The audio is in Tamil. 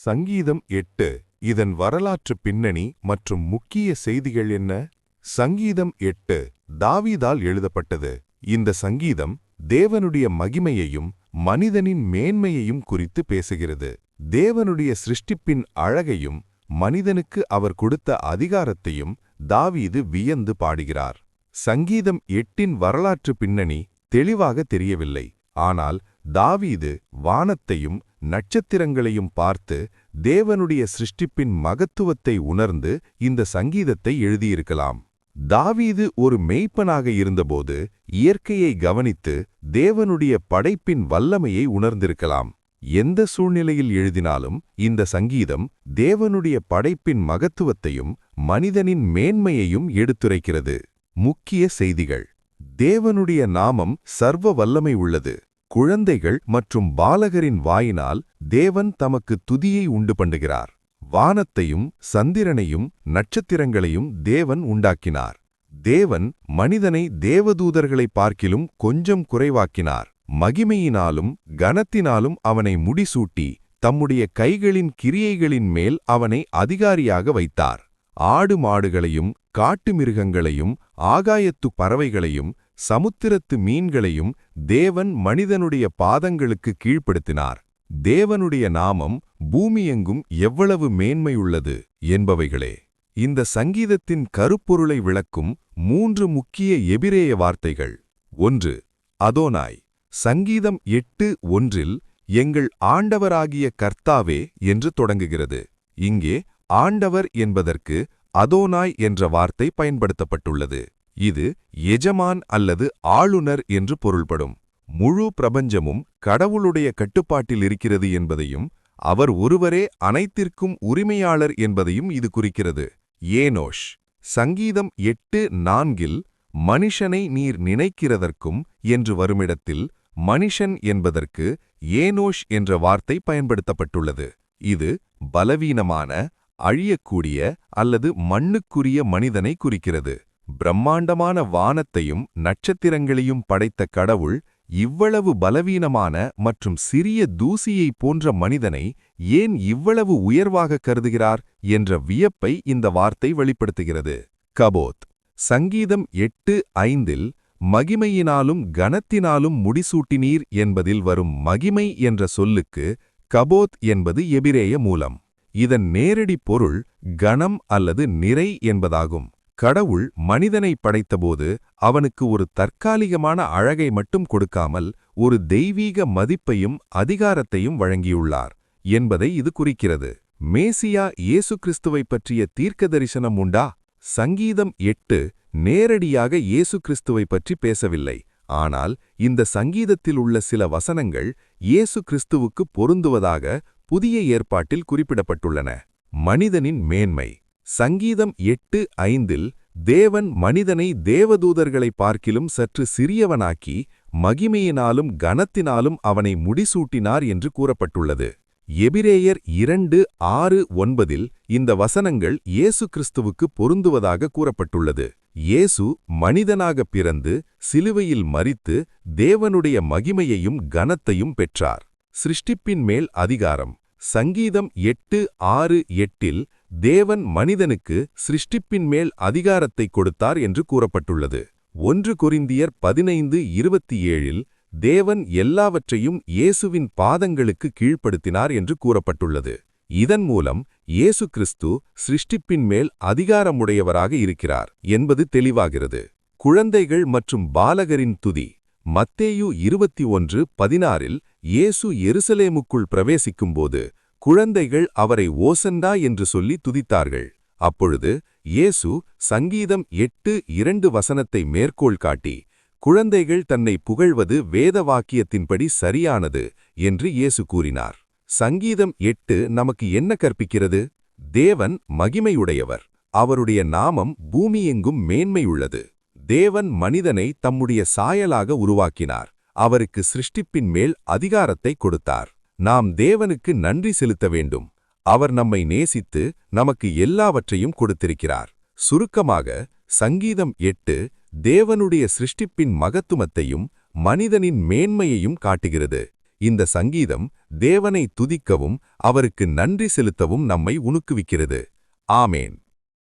சங்கீதம் 8 இதன் வரலாற்று பின்னணி மற்றும் முக்கிய செய்திகள் என்ன? சங்கீதம் 8 தாவீதால் எழுதப்பட்டது. இந்த சங்கீதம் தேவனுடைய மகிமையையும் மனிதனின் மேன்மையையும் குறித்து பேசுகிறது. தேவனுடைய சிருஷ்டிப்பின் அழகையும் மனிதனுக்கு அவர் கொடுத்த அதிகாரத்தையும் தாவீது வியந்து பாடுகிறார். சங்கீதம் 8இன் வரலாற்று பின்னணி தெளிவாக தெரியவில்லை. ஆனால் தாவீது வானத்தையும் நட்சத்திரங்களையும் பார்த்து தேவனுடைய சிருஷ்டிப்பின் மகத்துவத்தை உணர்ந்து இந்த சங்கீதத்தை எழுதியிருக்கலாம். தாவீது ஒரு மேய்ப்பனாக இருந்தபோது இயற்கையை கவனித்து தேவனுடைய படைப்பின் வல்லமையை உணர்ந்திருக்கலாம். எந்த சூழ்நிலையில் எழுதினாலும் இந்த சங்கீதம் தேவனுடைய படைப்பின் மகத்துவத்தையும் மனிதனின் மேன்மையையும் எடுத்துரைக்கிறது. முக்கிய செய்திகள்: தேவனுடைய நாமம் சர்வ வல்லமை உள்ளது. குழந்தைகள் மற்றும் பாலகரின் வாயினால் தேவன் தமக்கு துதியை உண்டு பண்ணுகிறார். வானத்தையும் சந்திரனையும் நட்சத்திரங்களையும் தேவன் உண்டாக்கினார். தேவன் மனிதனை தேவதூதர்களைப் பார்க்கிலும் கொஞ்சம் குறைவாக்கினார். மகிமையினாலும் கனத்தினாலும் அவனை முடிசூட்டி தம்முடைய கைகளின் கிரியைகளின் மேல் அவனை அதிகாரியாக வைத்தார். ஆடு மாடுகளையும் காட்டு மிருகங்களையும் ஆகாயத்து பறவைகளையும் சமுத்திரத்து மீன்களையும் தேவன் மனிதனுடைய பாதங்களுக்கு கீழ்ப்படுத்தினார். தேவனுடைய நாமம் பூமியெங்கும் எவ்வளவு மேன்மையுள்ளது என்பவைகளே இந்த சங்கீதத்தின் கருப்பொருளை விளக்கும் 3 முக்கிய எபிரேய வார்த்தைகள். 1. அதோனாய். சங்கீதம் 8:1 எங்கள் ஆண்டவராகிய கர்த்தாவே என்று தொடங்குகிறது. இங்கே ஆண்டவர் என்பதற்கு அதோனாய் என்ற வார்த்தை பயன்படுத்தப்பட்டுள்ளது. இது எஜமான் அல்லது ஆளுநர் என்று பொருள்படும். முழு பிரபஞ்சமும் கடவுளுடைய கட்டுப்பாட்டில் இருக்கிறது என்பதையும் அவர் ஒருவரே அனைத்திற்கும் உரிமையாளர் என்பதையும் இது குறிக்கிறது. ஏனோஷ். சங்கீதம் 8:4 மனுஷனை நீர் நினைக்கிறதற்கும் என்று வருமிடத்தில் மனுஷன் என்பதற்கு ஏனோஷ் என்ற வார்த்தை பயன்படுத்தப்பட்டுள்ளது. இது பலவீனமான, அழியக்கூடிய அல்லது மண்ணுக்குரிய மனிதனை குறிக்கிறது. பிரம்மாண்டமான வானத்தையும் நட்சத்திரங்களையும் படைத்த கடவுள் இவ்வளவு பலவீனமான மற்றும் சிறிய தூசியைப் போன்ற மனிதனை ஏன் இவ்வளவு உயர்வாக கருதுகிறார் என்ற வியப்பை இந்த வார்த்தை வெளிப்படுத்துகிறது. கபோத். சங்கீதம் 8:5 மகிமையினாலும் கனத்தினாலும் முடிசூட்டினீர் என்பதில் வரும் மகிமை என்ற சொல்லுக்கு கபோத் என்பது எபிரேய மூலம். இதன் நேரடி பொருள் கனம் அல்லது நிறை என்பதாகும். கடவுள் மனிதனை படைத்தபோது அவனுக்கு ஒரு தற்காலிகமான அழகை மட்டும் கொடுக்காமல் ஒரு தெய்வீக மதிப்பையும் அதிகாரத்தையும் வழங்கியுள்ளார் என்பதை இது குறிக்கிறது. மேசியா இயேசு கிறிஸ்துவைப் பற்றிய தீர்க்க தரிசனம் உண்டா? சங்கீதம் 8 நேரடியாக இயேசு கிறிஸ்துவைப் பற்றி பேசவில்லை. ஆனால் இந்த சங்கீதத்தில் உள்ள சில வசனங்கள் இயேசு கிறிஸ்துவுக்கு பொருந்துவதாக புதிய ஏற்பாட்டில் குறிப்பிடப்பட்டுள்ளன. மனிதனின் மேன்மை. சங்கீதம் 8:5 தேவன் மனிதனை தேவதூதர்களைப் பார்க்கிலும் சற்று சிறியவனாக்கி மகிமையினாலும் கனத்தினாலும் அவனை முடிசூட்டினார் என்று கூறப்பட்டுள்ளது. எபிரேயர் 2:6-9 இந்த வசனங்கள் இயேசு கிறிஸ்துவுக்கு பொருந்துவதாக கூறப்பட்டுள்ளது. இயேசு மனிதனாக பிறந்து சிலுவையில் மரித்து தேவனுடைய மகிமையையும் கனத்தையும் பெற்றார். சிருஷ்டிப்பின் மேல் அதிகாரம். சங்கீதம் 8:6-8 தேவன் மனிதனுக்கு சிருஷ்டிப்பின் மேல் அதிகாரத்தை கொடுத்தார் என்று கூறப்பட்டுள்ளது. 1 கொரிந்தியர் 15:27 தேவன் எல்லாவற்றையும் இயேசுவின் பாதங்களுக்கு கீழ்ப்படுத்தினார் என்று கூறப்பட்டுள்ளது. இதன் மூலம் இயேசு கிறிஸ்து சிருஷ்டிப்பின் மேல் அதிகாரமுடையவராக இருக்கிறார் என்பது தெளிவாகிறது. குழந்தைகள் மற்றும் பாலகரின் துதி. மத்தேயு 21:16 இயேசு எருசலேமுக்குள் பிரவேசிக்கும்போது குழந்தைகள் அவரை ஓசன்னா என்று சொல்லி துதித்தார்கள். அப்பொழுது இயேசு சங்கீதம் 8:2 வசனத்தை மேற்கோள் காட்டி குழந்தைகள் தன்னை புகழ்வது வேத வாக்கியத்தின்படி சரியானது என்று இயேசு கூறினார். சங்கீதம் 8 நமக்கு என்ன கற்பிக்கிறது? தேவன் மகிமையுடையவர். அவருடைய நாமம் பூமியெங்கும் மேன்மையுள்ளது. தேவன் மனிதனை தம்முடைய சாயலாக உருவாக்கினார். அவருக்கு சிருஷ்டிப்பின் மேல் அதிகாரத்தை கொடுத்தார். நாம் தேவனுக்கு நன்றி செலுத்த வேண்டும். அவர் நம்மை நேசித்து நமக்கு எல்லாவற்றையும் கொடுத்திருக்கிறார். சுருக்கமாக சங்கீதம் 8 தேவனுடைய சிருஷ்டிப்பின் மகத்துவத்தையும் மனிதனின் மேன்மையையும் காட்டுகிறது. இந்த சங்கீதம் தேவனை துதிக்கவும் அவருக்கு நன்றி செலுத்தவும் நம்மை உணுக்குவிக்கிறது. ஆமேன்.